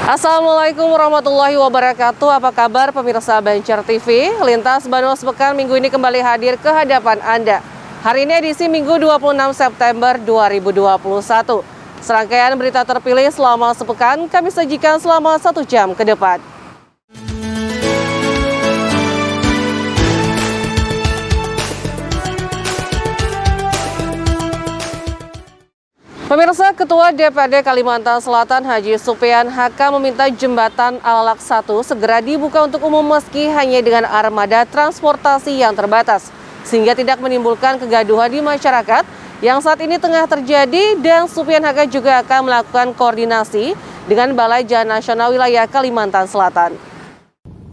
Assalamualaikum warahmatullahi wabarakatuh. Apa kabar pemirsa Banjar TV? Lintas Banul Sepekan minggu ini kembali hadir ke hadapan Anda. Hari ini edisi Minggu 26 September 2021. Serangkaian berita terpilih selama sepekan kami sajikan selama 1 jam ke depan. Pemirsa, Ketua DPRD Kalimantan Selatan Haji Supian HK meminta jembatan Alalak 1 segera dibuka untuk umum meski hanya dengan armada transportasi yang terbatas, sehingga tidak menimbulkan kegaduhan di masyarakat yang saat ini tengah terjadi, dan Supian HK juga akan melakukan koordinasi dengan Balai Jalan Nasional Wilayah Kalimantan Selatan.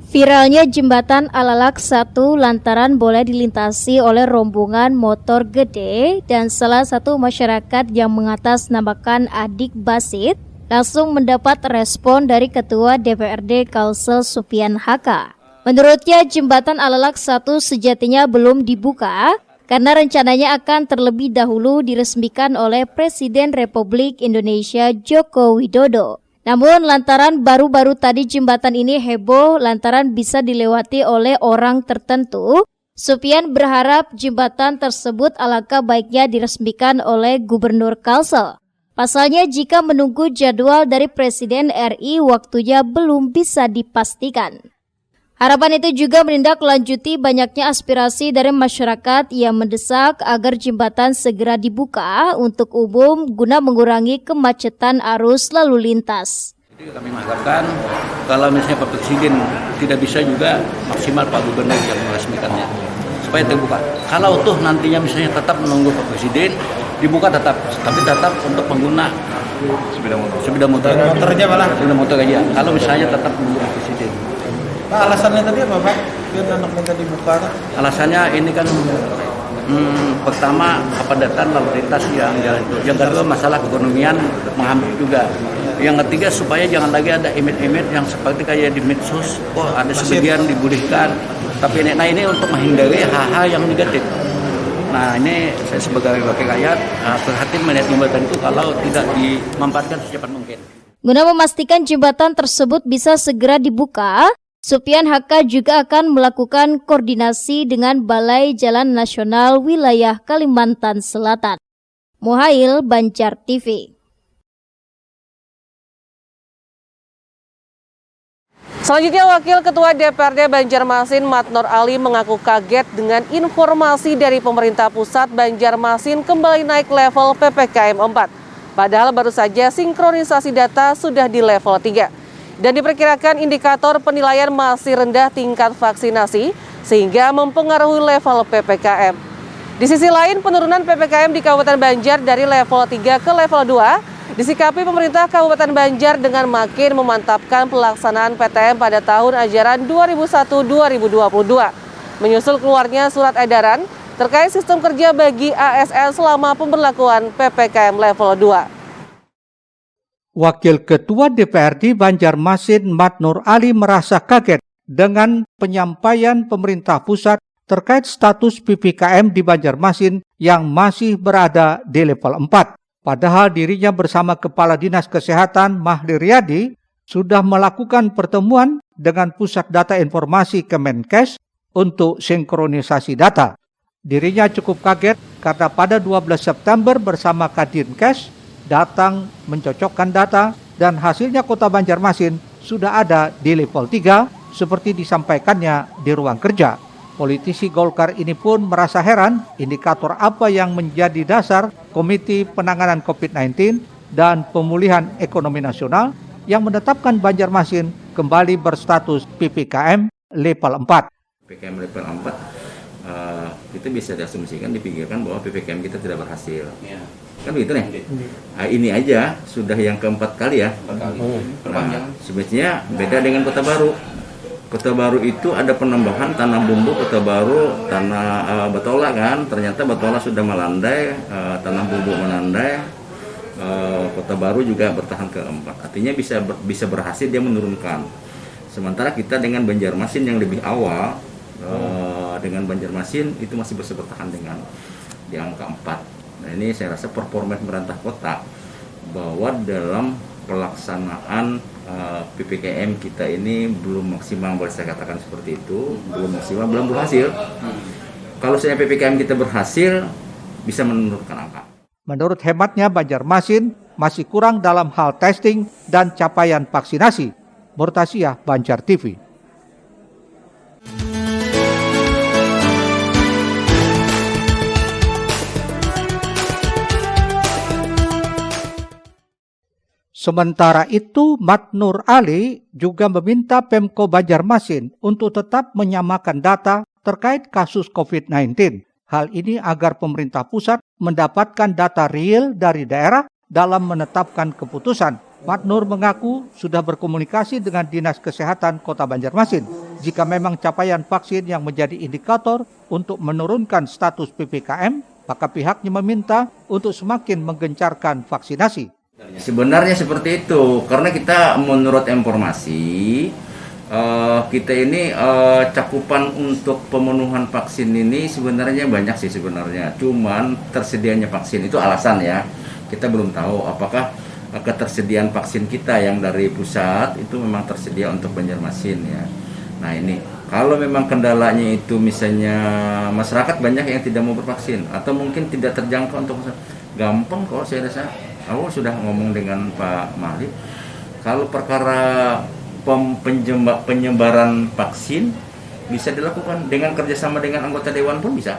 Viralnya jembatan Alalak 1 lantaran boleh dilintasi oleh rombongan motor gede dan salah satu masyarakat yang mengatasnamakan Adik Basit langsung mendapat respon dari Ketua DPRD Kalsel Supian HK. Menurutnya jembatan Alalak 1 sejatinya belum dibuka karena rencananya akan terlebih dahulu diresmikan oleh Presiden Republik Indonesia Joko Widodo. Namun lantaran baru-baru tadi jembatan ini heboh lantaran bisa dilewati oleh orang tertentu, Supian berharap jembatan tersebut alangkah baiknya diresmikan oleh Gubernur Kalsel. Pasalnya jika menunggu jadwal dari Presiden RI waktunya belum bisa dipastikan. Harapan itu juga menindaklanjuti banyaknya aspirasi dari masyarakat yang mendesak agar jembatan segera dibuka untuk umum guna mengurangi kemacetan arus lalu lintas. Jadi kami mengharapkan kalau misalnya Pak Presiden tidak bisa juga maksimal Pak Gubernur yang meresmikannya supaya terbuka. Kalau tuh nantinya misalnya tetap menunggu Pak Presiden dibuka tetap, tapi tetap untuk pengguna sepeda motor. Motornya malah sepeda motor aja. Kalau misalnya tetap menunggu Pak Presiden. Pak, alasannya tadi apa Pak? Biar anak minta dibuka. Alasannya ini kan pertama kepadatan lalu lintas yang jalan itu. Yang kedua masalah keekonomian menghambat juga. Yang ketiga supaya jangan lagi ada image-image yang seperti kayak di medsos, kok ada sebagian dibolehkan. Tapi ini untuk menghindari hal-hal yang negatif. Nah ini saya sebagai wakil rakyat perhatian melihat jembatan itu kalau tidak dimanfaatkan secepat mungkin. Guna memastikan jembatan tersebut bisa segera dibuka, Supian HK juga akan melakukan koordinasi dengan Balai Jalan Nasional Wilayah Kalimantan Selatan. Muhail, Banjar TV. Selanjutnya, Wakil Ketua DPRD Banjarmasin Matnor Ali mengaku kaget dengan informasi dari pemerintah pusat Banjarmasin kembali naik level PPKM 4. Padahal baru saja sinkronisasi data sudah di level 3. Dan diperkirakan indikator penilaian masih rendah tingkat vaksinasi sehingga mempengaruhi level PPKM. Di sisi lain, penurunan PPKM di Kabupaten Banjar dari level 3 ke level 2 disikapi pemerintah Kabupaten Banjar dengan makin memantapkan pelaksanaan PTM pada tahun ajaran 2001-2022. Menyusul keluarnya surat edaran terkait sistem kerja bagi ASN selama pemberlakuan PPKM level 2. Wakil Ketua DPRD Banjarmasin Matnor Ali merasa kaget dengan penyampaian pemerintah pusat terkait status PPKM di Banjarmasin yang masih berada di level 4. Padahal dirinya bersama Kepala Dinas Kesehatan Mahdi Riyadi sudah melakukan pertemuan dengan Pusat Data Informasi Kemenkes untuk sinkronisasi data. Dirinya cukup kaget karena pada 12 September bersama Kadinkes datang mencocokkan data dan hasilnya Kota Banjarmasin sudah ada di level 3 seperti disampaikannya di ruang kerja. Politisi Golkar ini pun merasa heran indikator apa yang menjadi dasar Komite Penanganan COVID-19 dan Pemulihan Ekonomi Nasional yang menetapkan Banjarmasin kembali berstatus PPKM level 4. PPKM level 4 itu bisa diasumsikan, dipikirkan bahwa PPKM kita tidak berhasil. Ya. Kan begitu nih. Nah, ini aja sudah yang keempat kali ya. Nah, sebenarnya beda dengan Kota Baru. Kota Baru itu ada penambahan tanah bumbu Kota Baru, tanah batola kan. Ternyata batola sudah melandai, tanah bumbu melandai. Kota Baru juga bertahan keempat. Artinya bisa berhasil dia menurunkan. Sementara kita dengan Banjarmasin yang lebih awal dengan Banjarmasin itu masih bisa bertahan dengan di angka 4. Nah ini saya rasa performa pemerintah kota bahwa dalam pelaksanaan PPKM kita ini belum maksimal, boleh saya katakan seperti itu, belum maksimal, belum berhasil. Kalau saya PPKM kita berhasil, bisa menurunkan angka. Menurut hematnya, Banjarmasin masih kurang dalam hal testing dan capaian vaksinasi. Murtasiah, Banjar TV. Sementara itu, Matnur Ali juga meminta Pemko Banjarmasin untuk tetap menyamakan data terkait kasus COVID-19. Hal ini agar pemerintah pusat mendapatkan data real dari daerah dalam menetapkan keputusan. Matnur mengaku sudah berkomunikasi dengan Dinas Kesehatan Kota Banjarmasin. Jika memang capaian vaksin yang menjadi indikator untuk menurunkan status PPKM, maka pihaknya meminta untuk semakin menggencarkan vaksinasi. Sebenarnya seperti itu, karena kita menurut informasi kita ini cakupan untuk pemenuhan vaksin ini sebenarnya banyak sih sebenarnya. Cuman tersedianya vaksin itu alasan ya. Kita belum tahu apakah ketersediaan vaksin kita yang dari pusat itu memang tersedia untuk Banjarmasin ya. Nah ini kalau memang kendalanya itu misalnya masyarakat banyak yang tidak mau bervaksin atau mungkin tidak terjangkau untuk gampang kok saya rasa. Aku sudah ngomong dengan Pak Malik, kalau perkara penyebaran vaksin bisa dilakukan dengan kerjasama dengan anggota dewan pun bisa.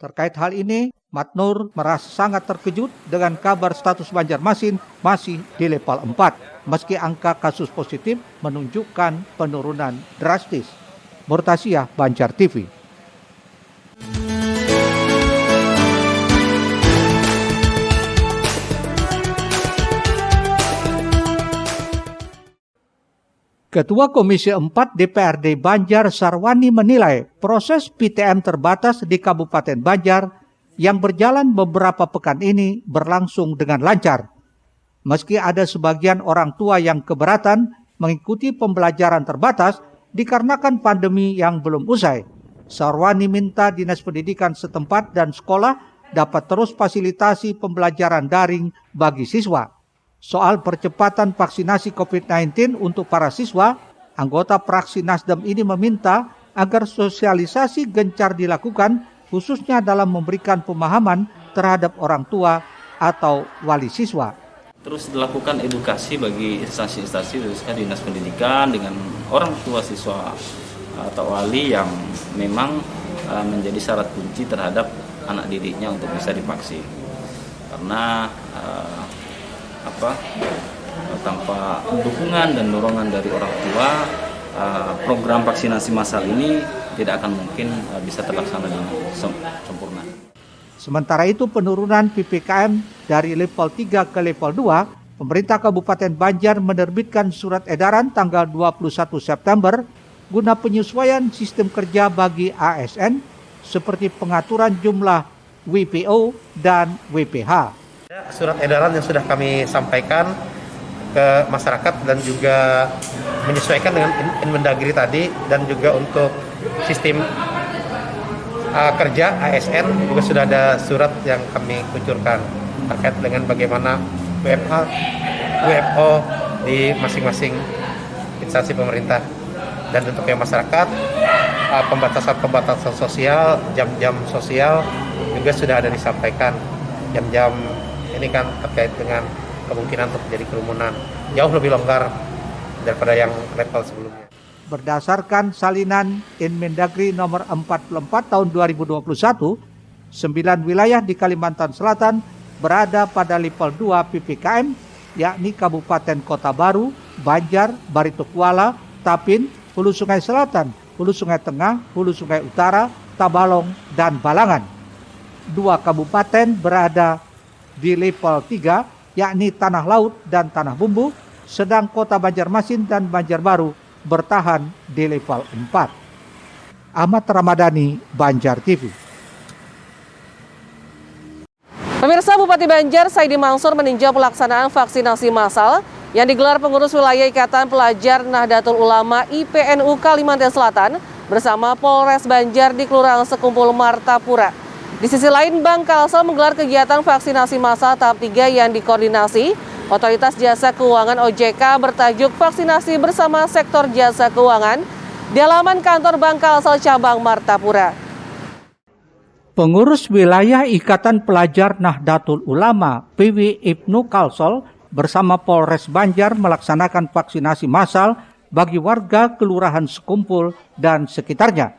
Terkait hal ini, Matnur merasa sangat terkejut dengan kabar status Banjarmasin masih di level 4, meski angka kasus positif menunjukkan penurunan drastis. Murtasiah, Banjar TV. Ketua Komisi 4 DPRD Banjar Sarwani menilai proses PTM terbatas di Kabupaten Banjar yang berjalan beberapa pekan ini berlangsung dengan lancar. Meski ada sebagian orang tua yang keberatan mengikuti pembelajaran terbatas dikarenakan pandemi yang belum usai, Sarwani minta Dinas Pendidikan setempat dan sekolah dapat terus fasilitasi pembelajaran daring bagi siswa. Soal percepatan vaksinasi COVID-19 untuk para siswa, anggota fraksi Nasdem ini meminta agar sosialisasi gencar dilakukan khususnya dalam memberikan pemahaman terhadap orang tua atau wali siswa. Terus dilakukan edukasi bagi instansi-instansi khususnya Dinas Pendidikan dengan orang tua siswa atau wali yang memang menjadi syarat kunci terhadap anak didiknya untuk bisa divaksin. Karena tanpa dukungan dan dorongan dari orang tua, program vaksinasi massal ini tidak akan mungkin bisa terlaksana dengan sempurna. Sementara itu penurunan PPKM dari level 3 ke level 2, pemerintah Kabupaten Banjar menerbitkan surat edaran tanggal 21 September guna penyesuaian sistem kerja bagi ASN seperti pengaturan jumlah WPO dan WPH. Surat edaran yang sudah kami sampaikan ke masyarakat dan juga menyesuaikan dengan Inmendagri tadi, dan juga untuk sistem kerja ASN juga sudah ada surat yang kami kucurkan terkait dengan bagaimana WFO di masing-masing instansi pemerintah. Dan untuk yang masyarakat, pembatasan sosial, jam-jam sosial juga sudah ada disampaikan. Jam-jam ini kan terkait dengan kemungkinan untuk terjadi kerumunan jauh lebih longgar daripada yang level sebelumnya. Berdasarkan salinan Inmendagri nomor 44 tahun 2021, 9 wilayah di Kalimantan Selatan berada pada level 2 PPKM, yakni Kabupaten Kota Baru, Banjar, Baritokuala, Tapin, Hulu Sungai Selatan, Hulu Sungai Tengah, Hulu Sungai Utara, Tabalong, dan Balangan. 2 kabupaten berada di level 3, yakni Tanah Laut dan Tanah Bumbu, sedang Kota Banjarmasin dan Banjarbaru bertahan di level 4. Ahmad Ramadhani, Banjar TV. Pemirsa, Bupati Banjar Saidi Mansur meninjau pelaksanaan vaksinasi massal yang digelar pengurus wilayah Ikatan Pelajar Nahdlatul Ulama IPNU Kalimantan Selatan bersama Polres Banjar di Kelurahan Sekumpul Martapura. Di sisi lain, Bank Kalsel menggelar kegiatan vaksinasi massal tahap 3 yang dikoordinasi Otoritas Jasa Keuangan OJK bertajuk Vaksinasi Bersama Sektor Jasa Keuangan di halaman kantor Bank Kalsel Cabang Martapura. Pengurus wilayah Ikatan Pelajar Nahdlatul Ulama PW Ibnu Kalsel bersama Polres Banjar melaksanakan vaksinasi massal bagi warga Kelurahan Sekumpul dan sekitarnya.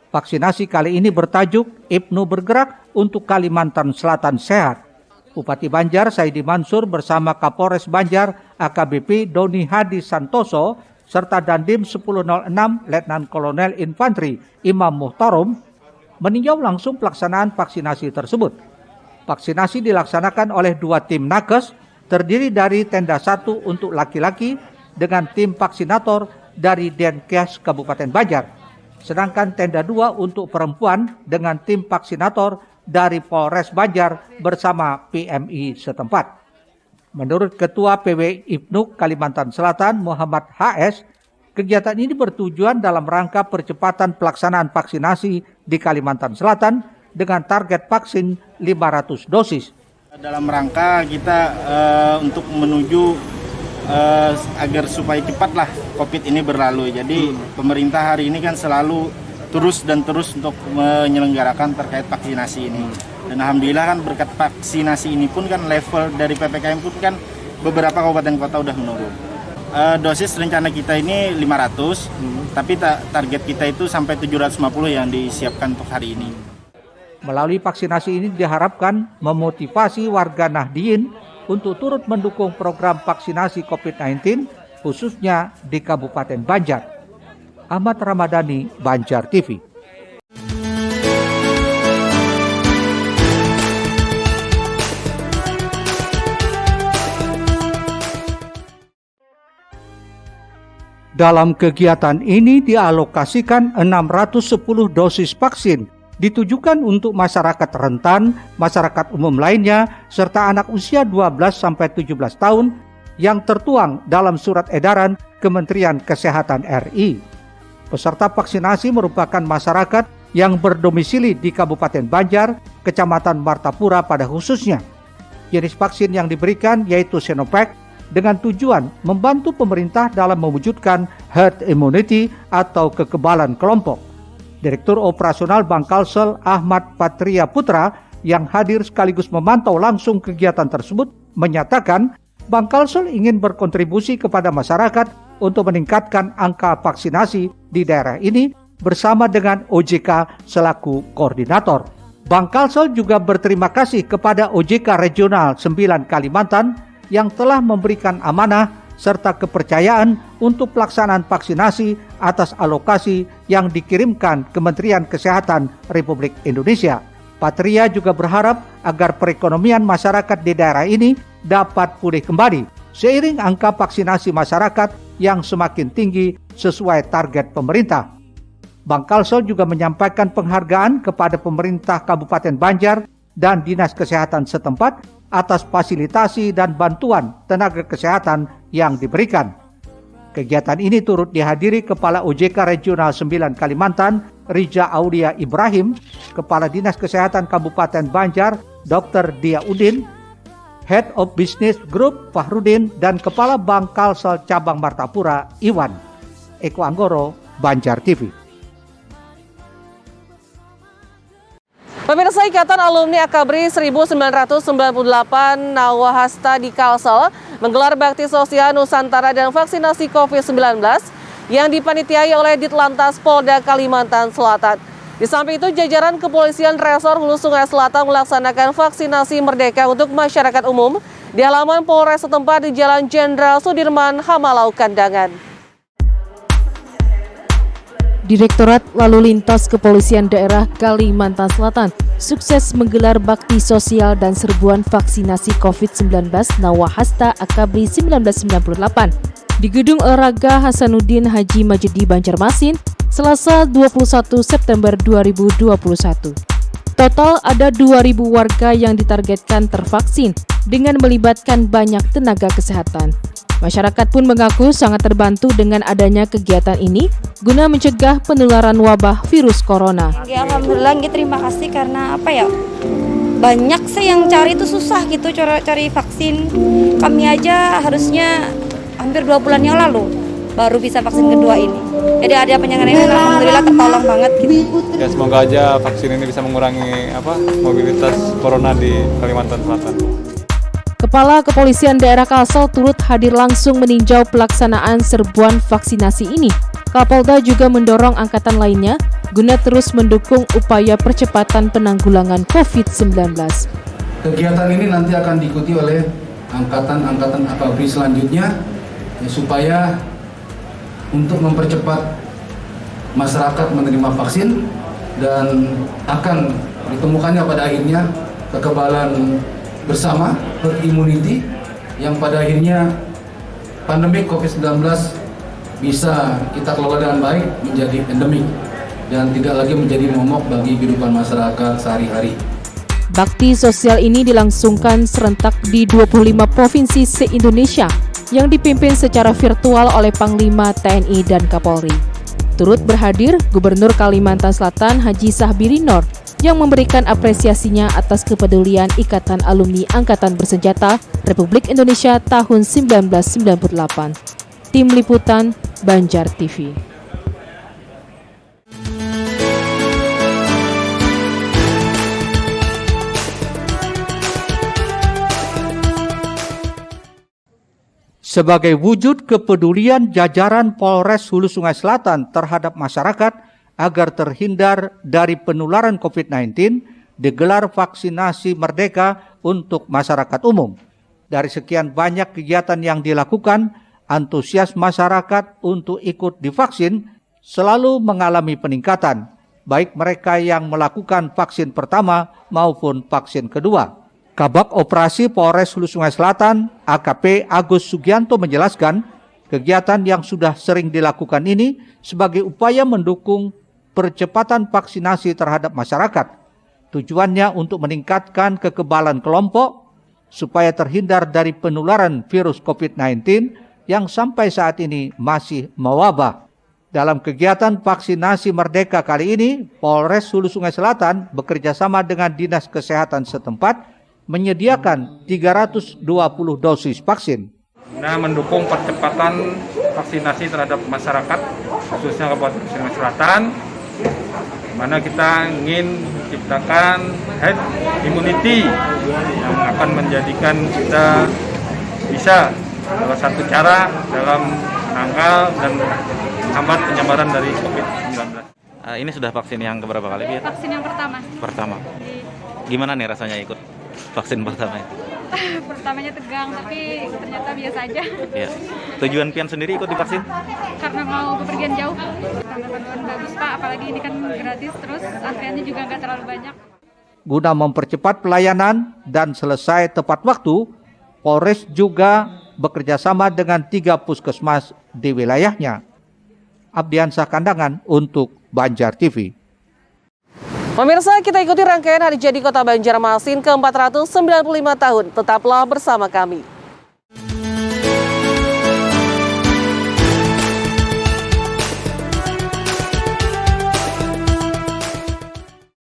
Vaksinasi kali ini bertajuk Ibnu Bergerak untuk Kalimantan Selatan Sehat. Bupati Banjar Saidi Mansur bersama Kapolres Banjar AKBP Doni Hadi Santoso serta Dandim 1006 Letnan Kolonel Infantri Imam Muhtarom meninjau langsung pelaksanaan vaksinasi tersebut. Vaksinasi dilaksanakan oleh 2 tim nakes terdiri dari tenda 1 untuk laki-laki dengan tim vaksinator dari Denkes Kabupaten Banjar, sedangkan tenda 2 untuk perempuan dengan tim vaksinator dari Polres Banjar bersama PMI setempat. Menurut Ketua PW Ibnu Kalimantan Selatan Muhammad HS, kegiatan ini bertujuan dalam rangka percepatan pelaksanaan vaksinasi di Kalimantan Selatan dengan target vaksin 500 dosis. Dalam rangka kita untuk menuju agar supaya cepatlah COVID ini berlalu. Jadi pemerintah hari ini kan selalu terus untuk menyelenggarakan terkait vaksinasi ini. Dan alhamdulillah kan berkat vaksinasi ini pun kan level dari PPKM pun kan beberapa kabupaten kota udah menurun. Dosis rencana kita ini 500, tapi target kita itu sampai 750 yang disiapkan untuk hari ini. Melalui vaksinasi ini diharapkan memotivasi warga Nahdien untuk turut mendukung program vaksinasi COVID-19 khususnya di Kabupaten Banjar. Ahmad Ramadhani, Banjar TV. Dalam kegiatan ini dialokasikan 610 dosis vaksin ditujukan untuk masyarakat rentan, masyarakat umum lainnya, serta anak usia 12-17 tahun yang tertuang dalam surat edaran Kementerian Kesehatan RI. Peserta vaksinasi merupakan masyarakat yang berdomisili di Kabupaten Banjar, Kecamatan Martapura pada khususnya. Jenis vaksin yang diberikan yaitu Sinovac dengan tujuan membantu pemerintah dalam mewujudkan herd immunity atau kekebalan kelompok. Direktur Operasional Bank Kalsel Ahmad Patria Putra yang hadir sekaligus memantau langsung kegiatan tersebut menyatakan Bank Kalsel ingin berkontribusi kepada masyarakat untuk meningkatkan angka vaksinasi di daerah ini bersama dengan OJK selaku koordinator. Bank Kalsel juga berterima kasih kepada OJK Regional 9 Kalimantan yang telah memberikan amanah serta kepercayaan untuk pelaksanaan vaksinasi atas alokasi yang dikirimkan Kementerian Kesehatan Republik Indonesia. Patria juga berharap agar perekonomian masyarakat di daerah ini dapat pulih kembali seiring angka vaksinasi masyarakat yang semakin tinggi sesuai target pemerintah. Bank Kalsel juga menyampaikan penghargaan kepada pemerintah Kabupaten Banjar dan Dinas Kesehatan setempat atas fasilitasi dan bantuan tenaga kesehatan yang diberikan. Kegiatan ini turut dihadiri Kepala OJK Regional 9 Kalimantan, Rija Aulia Ibrahim, Kepala Dinas Kesehatan Kabupaten Banjar, Dr. Dia Udin, Head of Business Group Fahrudin, dan Kepala Bank Kalsel Cabang Martapura, Iwan. Eko Anggoro, Banjar TV. Pemirsa, Ikatan Alumni Akabri 1998 Nawahasta di Kalsel menggelar bakti sosial Nusantara dan vaksinasi COVID-19 yang dipanitiai oleh Ditlantas Polda Kalimantan Selatan. Di samping itu, jajaran kepolisian Resor Hulu Sungai Selatan melaksanakan vaksinasi merdeka untuk masyarakat umum di halaman Polres setempat di Jalan Jenderal Sudirman, Hamalau Kandangan. Direktorat Lalu Lintas Kepolisian Daerah Kalimantan Selatan sukses menggelar bakti sosial dan serbuan vaksinasi COVID-19 Nawahasta Akabri 1998 di Gedung Olahraga Hasanuddin Haji Majdi Banjarmasin, Selasa 21 September 2021. Total ada 2.000 warga yang ditargetkan tervaksin dengan melibatkan banyak tenaga kesehatan. Masyarakat pun mengaku sangat terbantu dengan adanya kegiatan ini guna mencegah penularan wabah virus corona. Ya, alhamdulillah, terima kasih karena banyak sih yang cari itu susah gitu cari vaksin. Kami aja harusnya hampir 2 bulan yang lalu baru bisa vaksin kedua ini. Jadi ada penanganan ini alhamdulillah tertolong banget gitu. Ya semoga aja vaksin ini bisa mengurangi mobilitas corona di Kalimantan Selatan. Kepala Kepolisian Daerah Kalsel turut hadir langsung meninjau pelaksanaan serbuan vaksinasi ini. Kapolda juga mendorong angkatan lainnya guna terus mendukung upaya percepatan penanggulangan COVID-19. Kegiatan ini nanti akan diikuti oleh angkatan-angkatan AKABRI selanjutnya supaya untuk mempercepat masyarakat menerima vaksin dan akan ditemukannya pada akhirnya kekebalan bersama, herd immunity, yang pada akhirnya pandemi COVID-19 bisa kita kelola dengan baik menjadi endemik dan tidak lagi menjadi momok bagi kehidupan masyarakat sehari-hari. Bakti sosial ini dilangsungkan serentak di 25 provinsi se-Indonesia yang dipimpin secara virtual oleh Panglima TNI dan Kapolri. Turut berhadir Gubernur Kalimantan Selatan Haji Sahbiri Noor yang memberikan apresiasinya atas kepedulian Ikatan Alumni Angkatan Bersenjata Republik Indonesia tahun 1998. Tim Liputan Banjar TV. Sebagai wujud kepedulian jajaran Polres Hulu Sungai Selatan terhadap masyarakat agar terhindar dari penularan COVID-19, digelar vaksinasi merdeka untuk masyarakat umum. Dari sekian banyak kegiatan yang dilakukan, antusias masyarakat untuk ikut divaksin selalu mengalami peningkatan, baik mereka yang melakukan vaksin pertama maupun vaksin kedua. Kabak Operasi Polres Hulu Sungai Selatan, AKP Agus Sugianto menjelaskan, kegiatan yang sudah sering dilakukan ini sebagai upaya mendukung percepatan vaksinasi terhadap masyarakat. Tujuannya untuk meningkatkan kekebalan kelompok supaya terhindar dari penularan virus COVID-19 yang sampai saat ini masih mewabah. Dalam kegiatan vaksinasi merdeka kali ini, Polres Hulu Sungai Selatan bekerjasama dengan Dinas Kesehatan setempat menyediakan 320 dosis vaksin. Nah, mendukung percepatan vaksinasi terhadap masyarakat, khususnya Kabupaten Sungai Selatan, di mana kita ingin menciptakan herd immunity yang akan menjadikan kita bisa salah satu cara dalam menangkal dan hambat penyebaran dari COVID-19. Ini sudah vaksin yang keberapa kali, Biar? Vaksin yang pertama. Pertama. Gimana nih rasanya ikut vaksin pertama? Pertamanya tegang, tapi ternyata biasa aja. Ya. Tujuan Pian sendiri ikut divaksin? Karena mau bepergian jauh. Panduan bagus Pak, apalagi ini kan gratis, terus antriannya juga nggak terlalu banyak. Guna mempercepat pelayanan dan selesai tepat waktu, Polres juga bekerjasama dengan 3 puskesmas di wilayahnya. Abdiansah Kandangan untuk Banjar TV. Pemirsa, kita ikuti rangkaian Hari Jadi Kota Banjarmasin ke-495 tahun. Tetaplah bersama kami.